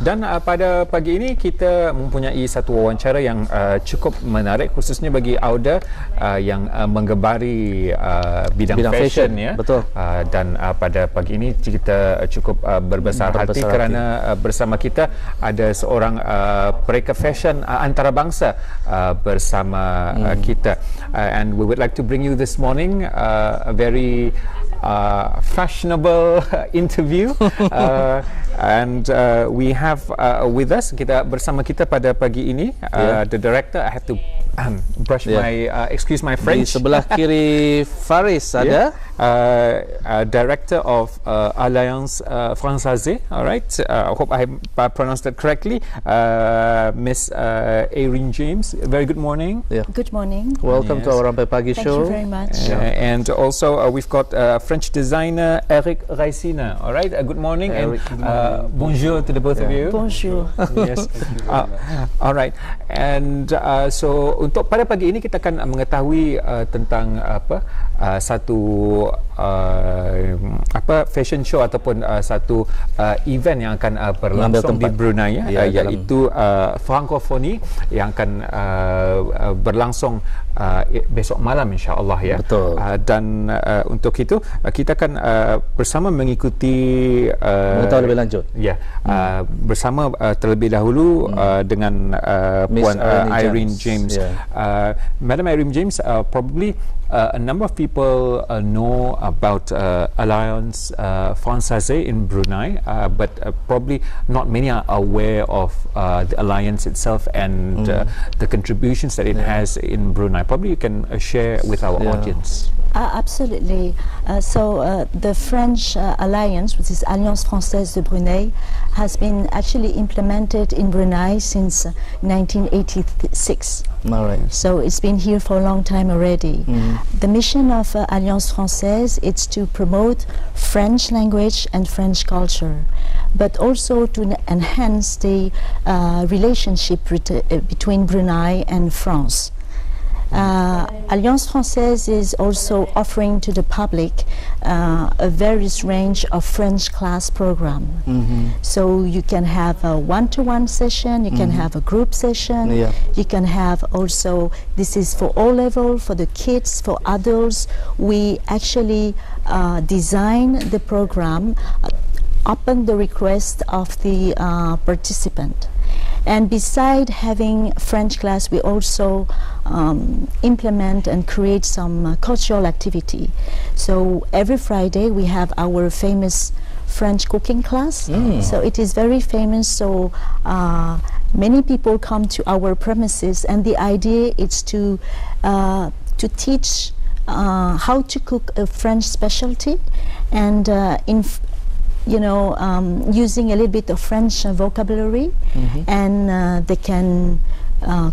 Dan pada pagi ini kita mempunyai satu wawancara yang cukup menarik, khususnya bagi Auda yang menggemari bidang fashion, ya. Betul. Dan pada pagi ini kita cukup berbesar hati kerana bersama kita ada seorang pereka fashion antarabangsa bersama kita. And we would like to bring you this morning a very fashionable interview, and we have with us, bersama kita pada pagi ini, the director. I have to brush my excuse my French. Di sebelah kiri Faris ada director of Alliance Française. All right, I hope I pronounced that correctly. Miss Erin James. Very good morning. Good morning. Welcome to our Rampai Pagi show. Thank you very much. And also we've got French designer Eric Raisina. All right, good morning. Eric, and bonjour to the both of you. Bonjour. Yes. All right, and so untuk pada pagi ini kita akan mengetahui tentang satu fashion show ataupun satu event yang akan berlangsung di Brunei, iaitu Francophonie yang akan berlangsung besok malam, insya-Allah, ya. Betul. Dan untuk itu kita akan bersama mengikuti mengetahui lebih lanjut. Bersama terlebih dahulu dengan Puan Irene James. Madam Irene James, probably a number of people know about Alliance Française in Brunei, but probably not many are aware of the alliance itself and the contributions that it has in Brunei. Probably you can share with our audience. Absolutely. So the French alliance, which is Alliance Française de Brunei, has been actually implemented in Brunei since 1986. All right. So it's been here for a long time already. The mission of Alliance Française is to promote French language and French culture, but also to enhance the relationship between Brunei and France. Alliance Française is also offering to the public a various range of French class program. So you can have a one-to-one session, you can have a group session, you can have also, this is for all level, for the kids, for adults. We actually design the program upon the request of the participant. And beside having French class, we also implement and create some cultural activity. So every Friday we have our famous French cooking class. So it is very famous. So many people come to our premises, and the idea is to teach how to cook a French specialty, and using a little bit of French vocabulary, and they can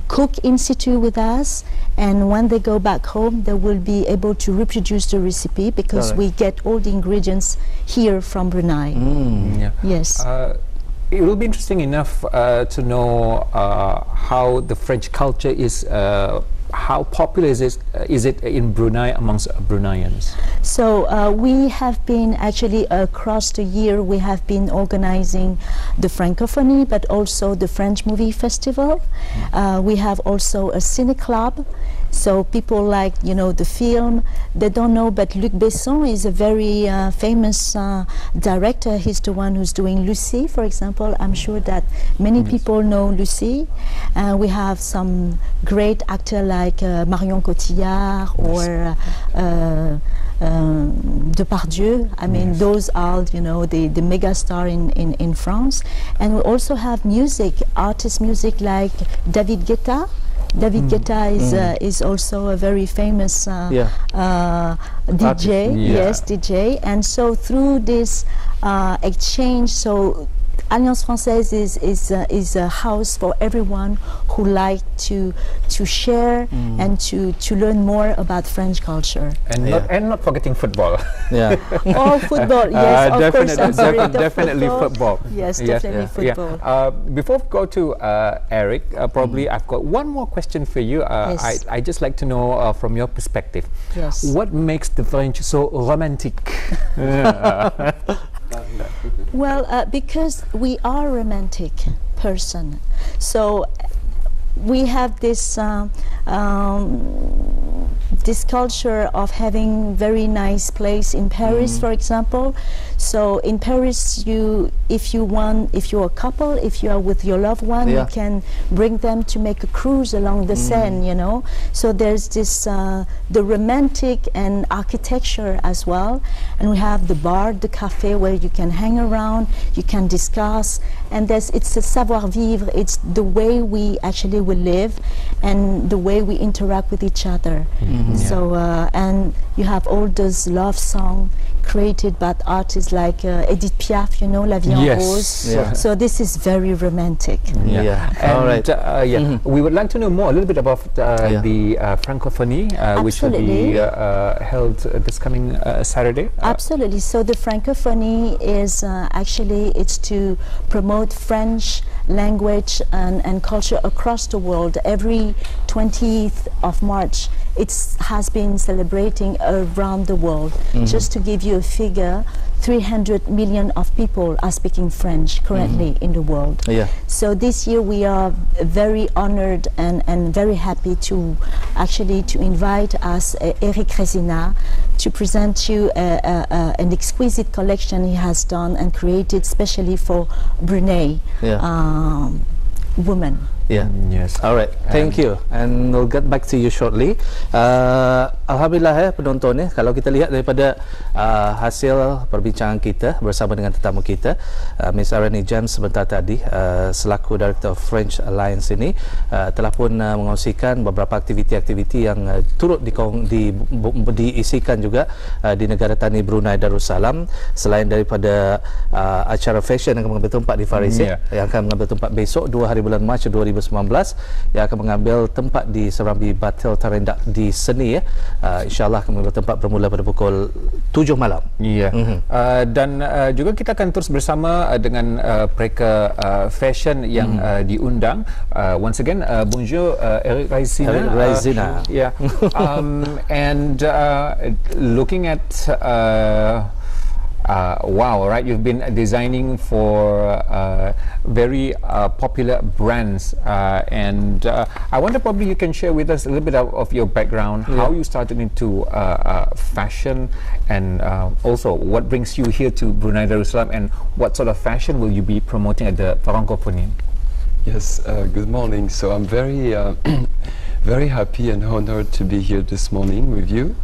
cook in situ with us, and when they go back home they will be able to reproduce the recipe, because we get all the ingredients here from Brunei. Yes. It will be interesting enough to know how the French culture is. How popular is it in Brunei amongst Bruneians? So we have been actually across the year, we have been organizing the Francophonie, but also the French Movie Festival. We have also a cine club. So people like, the film, they don't know, but Luc Besson is a very famous director. He's the one who's doing Lucie, for example. I'm sure that many people know Lucie. We have some great actors like Marion Cotillard or Depardieu. I mean, those are, the mega star in France. And we also have artist music like David Guetta. David Guetta is also a very famous DJ. Yes, DJ. And so through this exchange, so Alliance Française is a house for everyone who like to share and to learn more about French culture. And not forgetting football. Oh, football, yes, of course. I'm sorry, definitely football. Yes, definitely football. Before we go to Eric, probably I've got one more question for you. I just like to know from your perspective, what makes the French so romantic? Well, because we are romantic person, so we have this this culture of having very nice place in Paris, for example. So in Paris, if you're a couple, if you are with your loved one, you can bring them to make a cruise along the Seine, you know. So there's this the romantic and architecture as well, and we have the bar, the cafe where you can hang around, you can discuss, and it's a savoir-vivre. It's the way we actually will live, and the way we interact with each other. So and you have all those love songs created by artists like Edith Piaf, you know, La Vie en Rose. So this is very romantic. And, we would like to know more, a little bit about the Francophonie, which will be held this coming Saturday. Absolutely. So the Francophonie is actually it's to promote French language and culture across the world. Every 20th of March, it has been celebrating around the world. Just to give you a figure, 300 million of people are speaking French currently in the world. So this year we are very honored and very happy to actually to invite us Eric Resina to present you an exquisite collection he has done and created specially for Brunei women. Yes. Alright. Thank you. And we'll get back to you shortly. Alhamdulillah penonton kalau kita lihat daripada hasil perbincangan kita bersama dengan tetamu kita, Miss Irene James sebentar tadi, selaku Director of French Alliance ini telah pun mengongsikan beberapa aktiviti-aktiviti yang turut diisikan juga di negara tani Brunei Darussalam, selain daripada acara fashion yang akan mengambil tempat di Faris yang akan mengambil tempat besok 2 hari bulan Mac 2019 yang akan mengambil tempat di Serambi Batel Tarendak di Seni InsyaAllah akan mengambil tempat bermula pada pukul 7 malam. Dan juga kita akan terus bersama dengan mereka fashion yang diundang. Once again, bonjour Eric Resina. And looking at wow, right, you've been designing for very popular brands, and I wonder probably you can share with us a little bit of your background, how you started into fashion, and also what brings you here to Brunei Darussalam, and what sort of fashion will you be promoting at the Francophonie? Yes, good morning. So I'm very very happy and honored to be here this morning with you.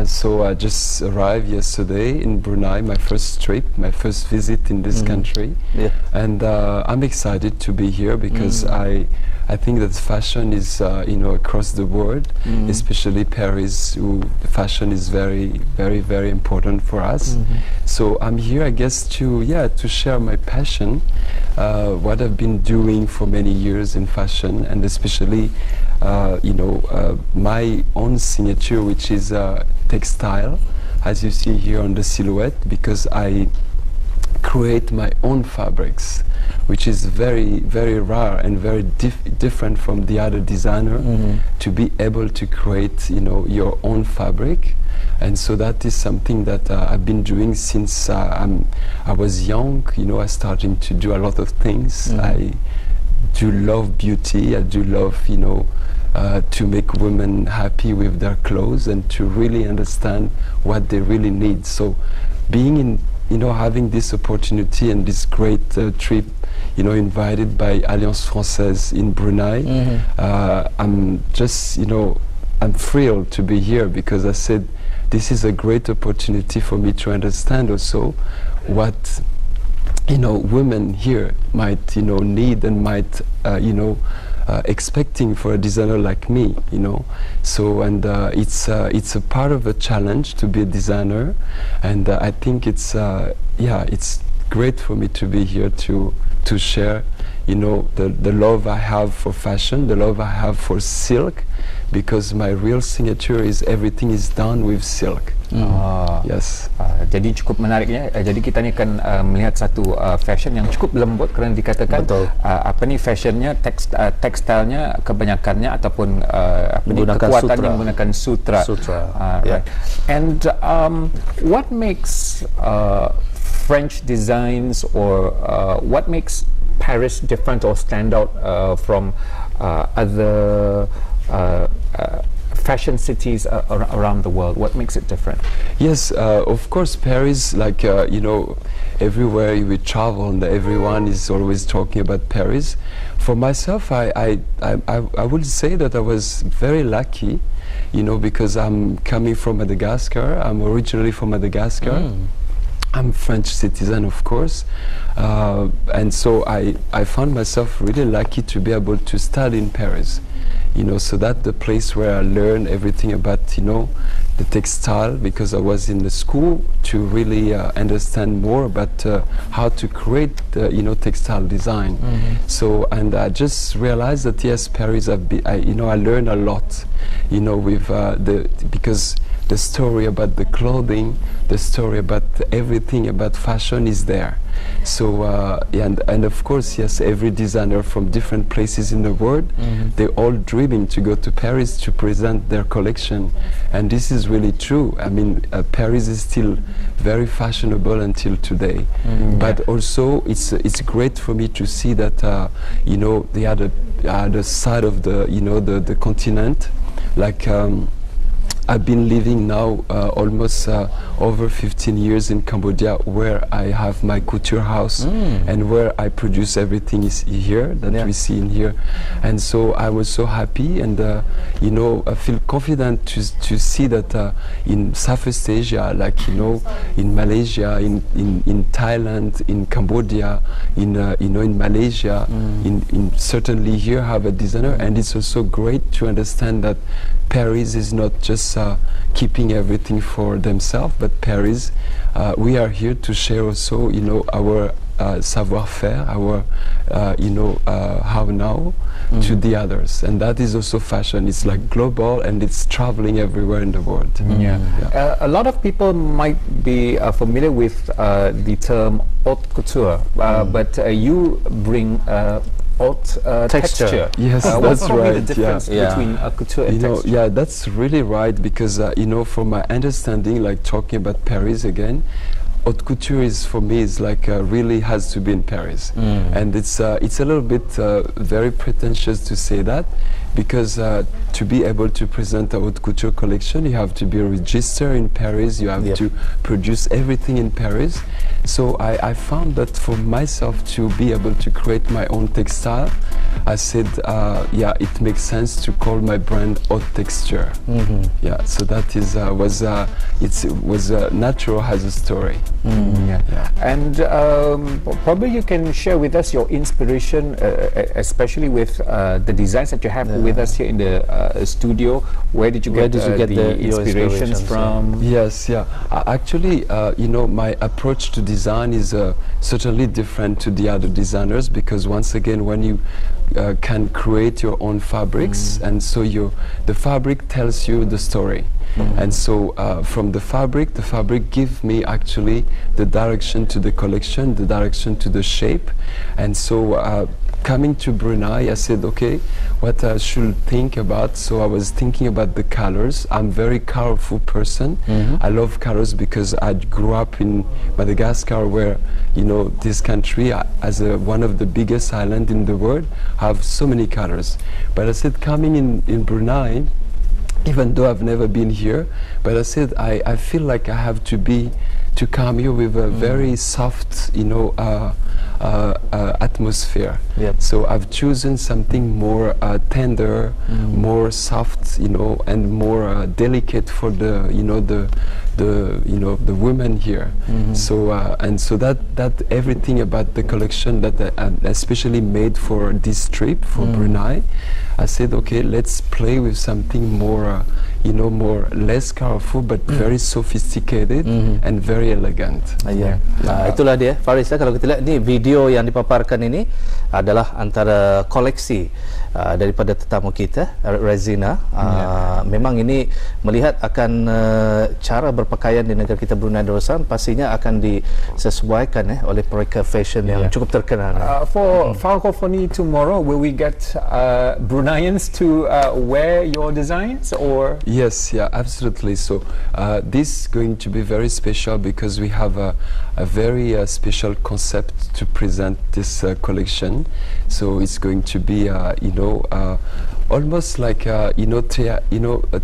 So I just arrived yesterday in Brunei, my first trip, my first visit in this country, and I'm excited to be here because I think that fashion is across the world, especially Paris, fashion is very important for us. So I'm here, I guess, to share my passion, what I've been doing for many years in fashion, and especially my own signature, which is textile, as you see here on the silhouette, because I create my own fabrics, which is very rare and very different from the other designer, to be able to create your own fabric. And so that is something that I've been doing since I was young. I started to do a lot of things. I do love beauty. I do love to make women happy with their clothes and to really understand what they really need. So being in having this opportunity and this great trip, invited by Alliance Française in Brunei, I'm just, I'm thrilled to be here, because I said this is a great opportunity for me to understand also what women here might need and might expecting for a designer like me, So and it's a part of a challenge to be a designer, and I think it's great for me to be here to share the love I have for fashion, the love I have for silk, because my real signature is everything is done with silk. Yes. Jadi cukup menariknya. Jadi kita ni akan melihat satu fashion yang cukup lembut, kerana dikatakan fashionnya, tekstilnya kebanyakannya ataupun kekuatannya menggunakan sutra. Right. And what makes French designs, or what makes Paris different or stand out from other fashion cities around the world? What makes it different? Yes, of course, Paris, like, you know, everywhere we travel and everyone is always talking about Paris. For myself, I would say that I was very lucky, you know, because I'm coming from Madagascar. I'm originally from Madagascar. I'm French citizen, of course, and so I found myself really lucky to be able to study in Paris, you know, so that's the place where I learned everything about, you know, the textile, because I was in the school to really understand more about how to create, you know, textile design. So, and I just realized that yes, Paris, you know, I learned a lot, you know, with because the story about the clothing, the story about everything about fashion is there. So and of course, yes, every designer from different places in the world, they're all dreaming to go to Paris to present their collection, and this is really true. I mean, Paris is still very fashionable until today, but also it's great for me to see that you know, the other side of the, you know, the continent, like. I've been living now almost over 15 years in Cambodia, where I have my couture house and where I produce everything is here that we see in here. And so I was so happy, and you know, I feel confident to see that in Southeast Asia, like, you know, in Malaysia, in Thailand, in Cambodia, in you know, in Malaysia, in certainly here have a designer. And it's also great to understand that Paris is not just keeping everything for themselves, but Paris, we are here to share also, you know, our savoir-faire, our, you know, how now to the others. And that is also fashion. It's like global, and it's traveling everywhere in the world. A lot of people might be familiar with the term haute couture, but you bring haute texture. Yes, that's what's right. The difference between couture and texture? Yeah, that's really right, because you know, from my understanding, like talking about Paris again, haute couture is, for me, is like really has to be in Paris, and it's a little bit very pretentious to say that, because to be able to present a haute couture collection, you have to be registered in Paris, you have to produce everything in Paris. So I found that for myself to be able to create my own textile, I said, yeah, it makes sense to call my brand Haute Texture. Yeah, so that is was natural as a story. And probably you can share with us your inspiration, especially with the designs that you have with us here in the studio. Where did you get the inspirations from? Yes, actually, you know, my approach to design is certainly different to the other designers, because once again, when you can create your own fabrics, and so the fabric tells you the story. And so from the fabric gives me actually the direction to the collection, the direction to the shape. And so coming to Brunei, I said, okay, what I should think about. So I was thinking about the colors. I'm a very colorful person. I love colors because I grew up in Madagascar, where, you know, this country, as one of the biggest islands in the world, have so many colors. But I said, coming in Brunei, even though I've never been here, but I said I feel like I have to come here with a very soft, you know, atmosphere. So I've chosen something more tender, more soft, you know, and more delicate for the, you know, the women here. So and so that everything about the collection that I especially made for this trip for Brunei, I said, okay, let's play with something more, you know, more less colorful but very sophisticated and very elegant. Itulah dia, Faris. Kalau kita lihat ni video yang dipaparkan ini adalah antara koleksi daripada tetamu kita, Rezina. Memang ini melihat akan cara berpakaian di negara kita, Brunei Darussalam, pastinya akan disesuaikan oleh mereka fashion yang cukup terkenal. For Francophonie tomorrow, will we get Bruneians to wear your designs, or? Yes, yeah, absolutely. So this is going to be very special because we have a very special concept to present this collection. So it's going to be, almost like a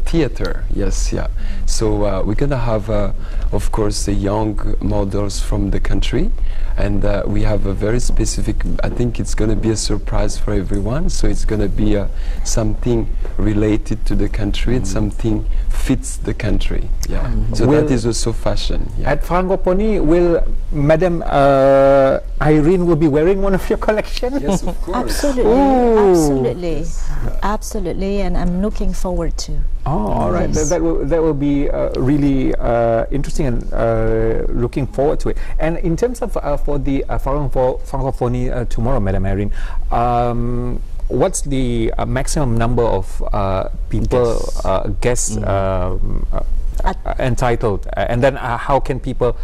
theater. Yes, yeah. So we're gonna have, of course, the young models from the country, and we have a very specific. I think it's gonna be a surprise for everyone. So it's gonna be something related to the country. It's something fits the country. Yeah. So that is also fashion. Yeah. At Francophonie, will Madam Irene will be wearing one of your collection? Yes, of course. Absolutely, Ooh. absolutely, Yes. absolutely, and I'm looking forward to. Oh, all right. Yes. That will be really interesting, and looking forward to it. And in terms of for the Francophonie tomorrow, Madam Irene, what's the maximum number of people, guests entitled, and then how can people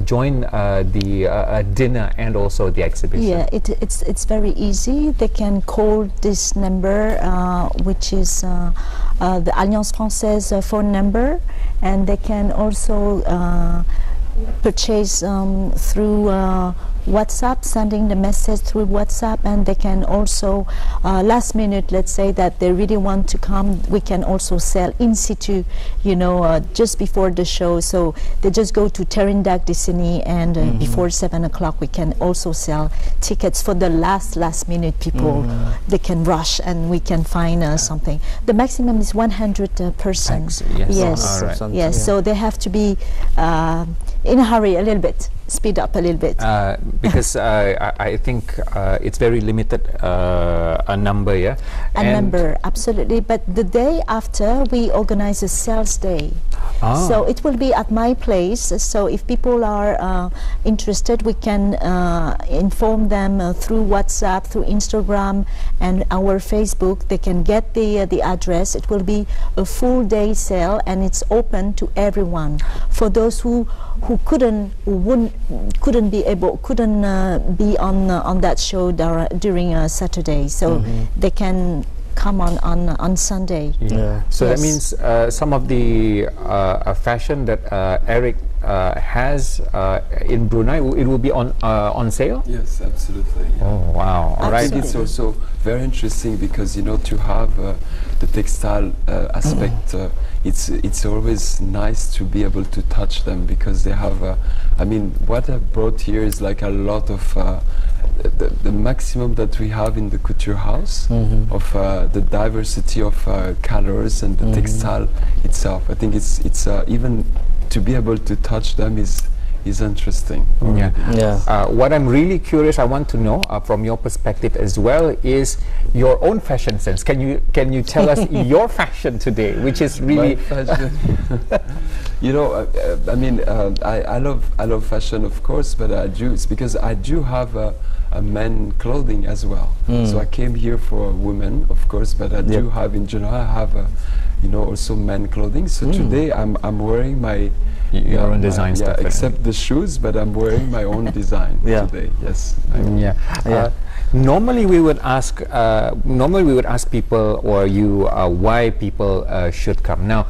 join the dinner and also the exhibition? Yeah, it's very easy. They can call this number, which is the Alliance Française phone number, and they can also purchase through WhatsApp, sending the message through WhatsApp, and they can also last minute, let's say that they really want to come, we can also sell in situ, just before the show. So they just go to Terindac Dessini, and before 7 o'clock we can also sell tickets for the last minute people. They can rush and we can find something. The maximum is 100 persons. Yes. Yes, All right. yes. So they have to be in a hurry a little bit, speed up a little bit. Because I think it's very limited a number, yeah? Number, absolutely. But the day after, we organize a sales day. So it will be at my place. So if people are interested, we can inform them through WhatsApp, through Instagram, and our Facebook. They can get the address. It will be a full day sale, and it's open to everyone. For those who couldn't be on that show during Saturday, so they can come on Sunday. Yeah. So Yes. that means some of the fashion that Eric has in Brunei, it will be on sale? Yes, absolutely. Yeah. Oh, wow. All I right. think it's also very interesting because to have the textile aspect. It's always nice to be able to touch them because they have. What I brought here is like a lot of the maximum that we have in the couture house of the diversity of colors and the textile itself. I think it's even to be able to touch them is interesting. Yeah. What I'm really curious, I want to know from your perspective as well, is your own fashion sense. Can you tell us your fashion today, which is really my fashion? I love fashion, of course, but it's because I do have a men clothing as well. So I came here for women, of course, but I do have in general. I have also men clothing. So today I'm wearing my your own design stuff. Except the shoes, but I'm wearing my own design today. Yes. Normally we would ask people or you why people should come. Now,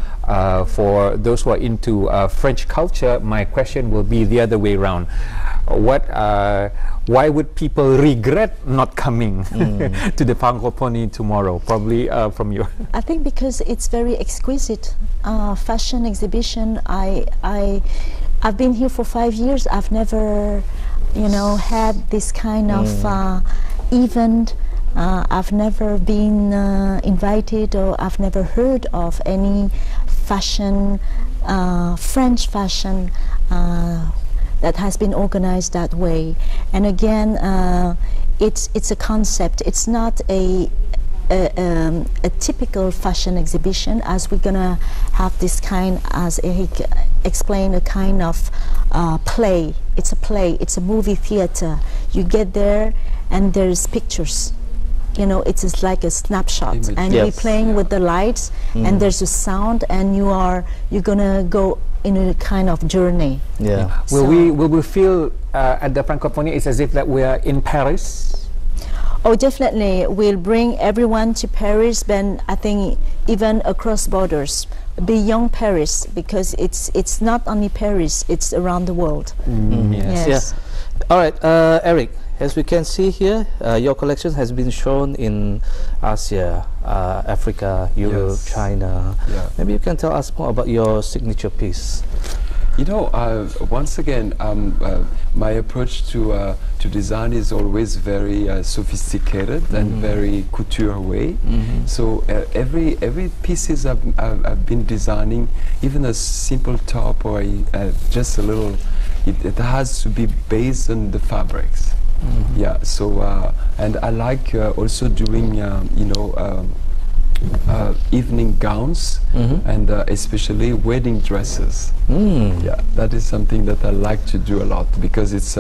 for those who are into French culture, my question will be the other way around. Why would people regret not coming to the Francophonie tomorrow? Probably from you. I think because it's very exquisite fashion exhibition. I've been here for 5 years. I've never, had this kind of event. I've never been invited, or I've never heard of any fashion, French fashion, that has been organized that way. And again, it's a concept. It's not a typical fashion exhibition, as we're gonna have this kind, as Eric explained, a kind of play. It's a play. It's a movie theater. You get there, and there's pictures. It's just like a snapshot, and you're playing with the lights, and there's a sound, and you're gonna go in a kind of journey. Yeah. Will we feel at the Francophonie it's as if that we are in Paris? Oh, definitely. We'll bring everyone to Paris, but I think even across borders, beyond Paris, because it's not only Paris, it's around the world. Yes. Yeah. All right, Eric, as we can see here, your collection has been shown in Asia, Africa, Europe, China. Maybe you can tell us more about your signature piece. You know, once again, my approach to design is always very sophisticated and very couture way. So every pieces I've been designing, even a simple top or just a little, it has to be based on the fabrics. Yeah. So and I like also doing you know. Evening gowns and especially wedding dresses. Yeah, that is something that I like to do a lot because it's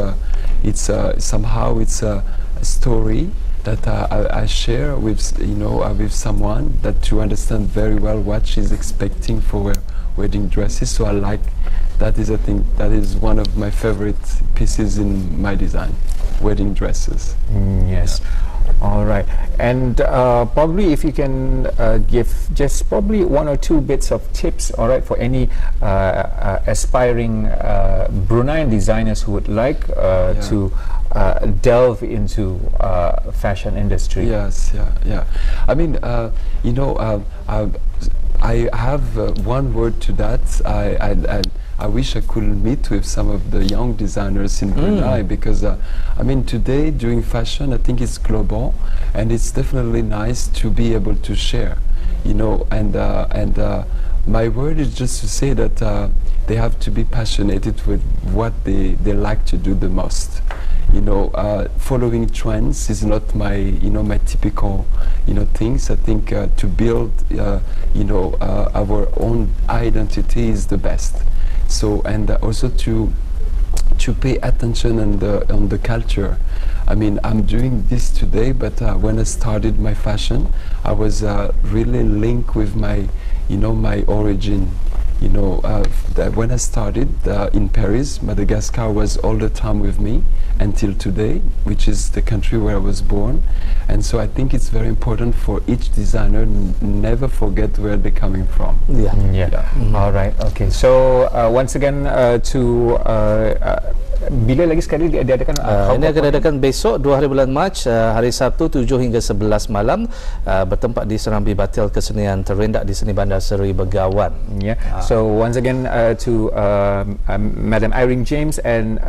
somehow it's a story that I share with with someone that to understand very well what she's expecting for wedding dresses. So I like that is a thing that is one of my favorite pieces in my design, wedding dresses. Yes. All right, and probably if you can give just probably 1 or 2 bits of tips, all right, for any aspiring Bruneian designers who would like to delve into fashion industry. Yes, yeah. I mean, you know, I have one word to that. I wish I could meet with some of the young designers in Brunei because I mean today doing fashion I think it's global and it's definitely nice to be able to share, you know, and my word is just to say that they have to be passionate with what they like to do the most. You know, following trends is not my my typical things. I think to build our own identity is the best. So and also to pay attention on the culture. I mean, I'm doing this today, but when I started my fashion, I was really linked with my my origin. You know, when I started in Paris, Madagascar was all the time with me until today, which is the country where I was born. And so I think it's very important for each designer never forget where they're coming from. All right, okay. So once again to bila lagi sekali diadakan? Ini akan diadakan besok 2 hari bulan Mac, hari Sabtu 7 hingga 11 malam, bertempat di Serambi Batil Kesenian Terendak di Seni Bandar Seri Begawan. So once again to Madam Irene James and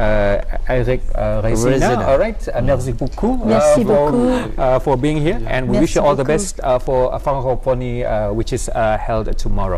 Eric Resina. All right, merci beaucoup, for being here, and we wish you all the best for Francophonie, which is held tomorrow.